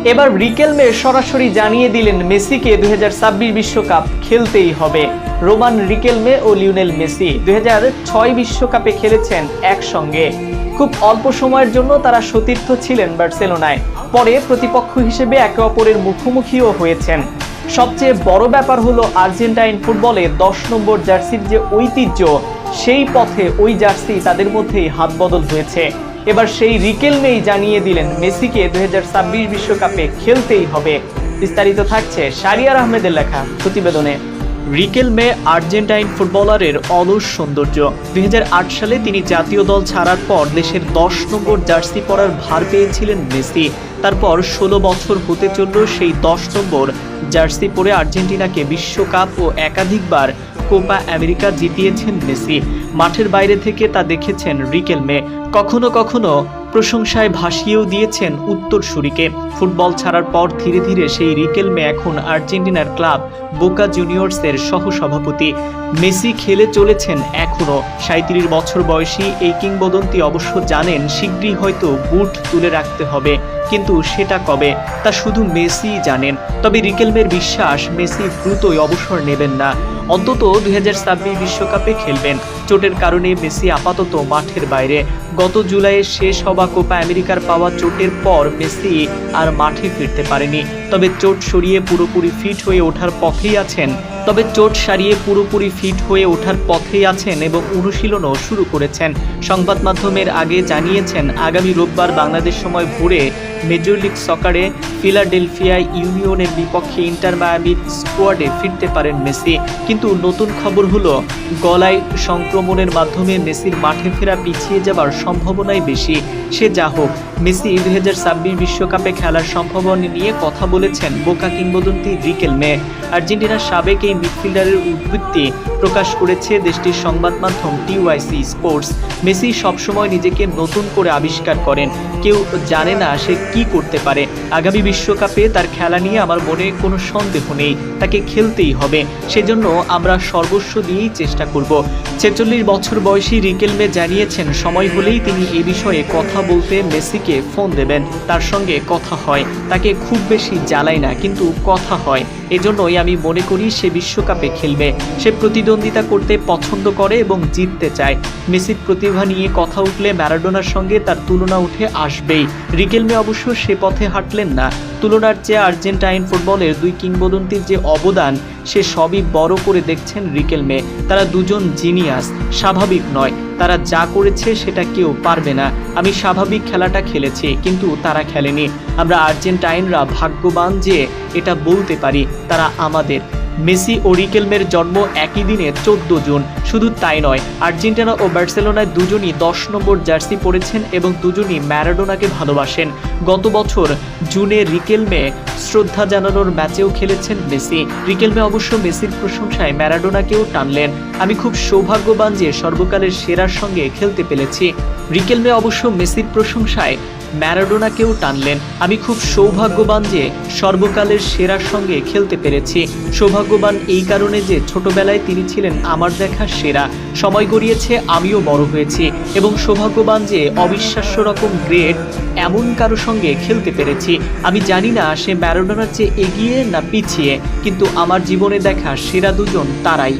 এবার রিকেলমে সরাসরি জানিয়ে দিলেন মেসিকে 2026 বিশ্বকাপ খেলতেই হবে। রোমান রিকেলমে ও লিওনেল মেসি 2006 বিশ্বকাপে খেলেছেন একসঙ্গে। খুব অল্প সময়ের জন্য তারা সতীর্থ ছিলেন বার্সেলোনায়, পরে প্রতিপক্ষ হিসেবে একে অপরের মুখোমুখিও হয়েছেন। সবচেয়ে বড় ব্যাপার হলো আর্জেন্টাইন ফুটবলে 10 নম্বর জার্সির যে ঐতিহ্য, সেই পথে ওই জার্সি তাদের মধ্যেই হাত বদল হয়েছে। এবার সেই রিকেলমেই জানিয়ে দিলেন মেসিকে 2026 বিশ্বকাপে খেলতেই হবে। বিস্তারিত থাকছে শাহরিয়ার আহমেদের লেখা প্রতিবেদনে। রিকেলমে আর্জেন্টাইন ফুটবলারের অলস সৌন্দর্য। 2008 সালে তিনি জাতীয় দল ছাড়ার পর দেশের 10 নম্বর জার্সি পরার ভার পেয়েছিলেন মেসি। তারপর 16 বছর হতে চলল সেই 10 নম্বর জার্সি পরে আর্জেন্টিনাকে বিশ্বকাপ ও একাধিকবার কোপা আমেরিকা জিতিয়েছেন মেসি। মাঠের বাইরে থেকে তা দেখেছেন রিকেলমে, কখনো কখনো প্রশংসায় ভাসিয়েও দিয়েছেন উত্তরসূরিকে। ফুটবল ছাড়ার পর ধীরে ধীরে সেই রিকেলমে এখন আর্জেন্টিনার ক্লাব বোকা জুনিয়র্সের সহসভাপতি। মেসি খেলে চলেছেন এখনও। 37 বছর বয়সী এই কিংবদন্তি অবশ্য জানেন শীঘ্রই হয়তো বুট তুলে রাখতে হবে, কিন্তু সেটা কবে তা শুধু মেসিই জানেন। তবে রিকেলমের বিশ্বাস মেসি দ্রুতই অবসর নেবেন না, অন্তত 2026 বিশ্বকাপে খেলবেন। চোটের কারণে মেসি আপাতত মাঠের বাইরে। গত জুলাইয়ে শেষ হওয়া কোপা আমেরিকার পাওয়া চোটের পর মেসি আর মাঠে ফিরতে পারেনি। তবে চোট সারিয়ে পুরোপুরি ফিট হয়ে ওঠার পথেই আছেন এবং অনুশীলনও শুরু করেছেন। সংবাদ মাধ্যমের আগে জানিয়েছেন আগামী রোববার বাংলাদেশ সময় ভোরে মেজর লিগ সকারে ফিলাডেলফিয়া ইউনিয়নের বিপক্ষে ইন্টার মায়ামির স্কোয়াডে ফিরতে পারেন মেসি। কিন্তু নতুন খবর হলো গলায় সংক্রমণের মাধ্যমে মেসির মাঠে ফেরা পিছিয়ে যাবার সম্ভাবনাই বেশি। সে যা হোক, মেসি 2026 বিশ্বকাপে খেলার সম্ভাবনা নিয়ে কথা বলেছেন বোকা কিংবদন্তি রিকেলমে। আর্জেন্টিনার সাবেক এই মিডফিল্ডারের উদ্ধৃতি প্রকাশ করেছে দেশটির সংবাদ মাধ্যম টিওয়াইসি স্পোর্টস। মেসি সবসময় নিজেকে নতুন করে আবিষ্কার করেন, কেউ জানে না সে কি করতে পারে। আগামী বিশ্বকাপে তার খেলা নিয়ে আমার মনে কোনো সন্দেহ নেই, তাকে খেলতেই হবে। সেজন্য আমরা সর্বস্ব দিয়েই চেষ্টা করব। 46 বছর বয়সী রিকেলমে জানিয়েছেন সময় হলেই তিনি এ বিষয়ে কথা বলতে মেসিকে ফোন দেবেন। তার সঙ্গে কথা হয়, তাকে খুব বেশি জ্বালায় না, কিন্তু কথা হয়। এজন্যই আমি মনে করি সে বিশ্বকাপে খেলবে। সে প্রতিদ্বন্দ্বিতা করতে পছন্দ করে এবং জিততে চায়। মেসির প্রতিভা নিয়ে কথা উঠলে ম্যারাডোনার সঙ্গে তার তুলনা উঠে আসবেই। রিকেলমে অবশ্য সে পথে হাঁটলেন না। তুলনার চেয়ে আর্জেন্টাইন ফুটবলের দুই কিংবদন্তির যে অবদান, সে সবই বড় করে দেখছেন রিকেলমে। তারা দুজন জিনিয়াস, স্বাভাবিক নয়। তারা যা করেছে সেটা কেউ পারবে না। আমি স্বাভাবিক খেলাটা খেলেছি, কিন্তু তারা খেলেনি। আমরা আর্জেন্টাইনরা ভাগ্যবান যে এটা বলতে পারি তারা আমাদের। মেসি ও রিকেলমের জন্ম একই দিনে 14 জুন। শুধু তাই নয়, আর্জেন্টিনা ও বার্সেলোনায় দুজনই 10 নম্বর জার্সি পরেছেন এবং দুজনই ম্যারাডোনাকে ভালোবাসেন। গত বছর জুনে রিকেলমে শ্রদ্ধা জানানোর ম্যাচেও খেলেছেন মেসি। রিকেলমে অবশ্য মেসির প্রশংসায় ম্যারাডোনাকেও টানলেন। আমি খুব সৌভাগ্যবান যে সর্বকালের সেরার সঙ্গে খেলতে পেরেছি। রিকেলমে অবশ্য মেসির প্রশংসায় ম্যারাডোনাকেও টানলেন। আমি খুব সৌভাগ্যবান যে সর্বকালের সেরার সঙ্গে খেলতে পেরেছি। সৌভাগ্যবান এই কারণে যে ছোটবেলায় তিনি ছিলেন আমার দেখা সেরা। সময় গড়িয়েছে, আমিও বড় হয়েছি এবং সৌভাগ্যবান যে অবিশ্বাস্য রকম গ্রেট এমন কারো সঙ্গে খেলতে পেরেছি। আমি জানি না সে ম্যারাডোনার চেয়ে এগিয়ে না পিছিয়ে, কিন্তু আমার জীবনে দেখা সেরা দুজন তারাই।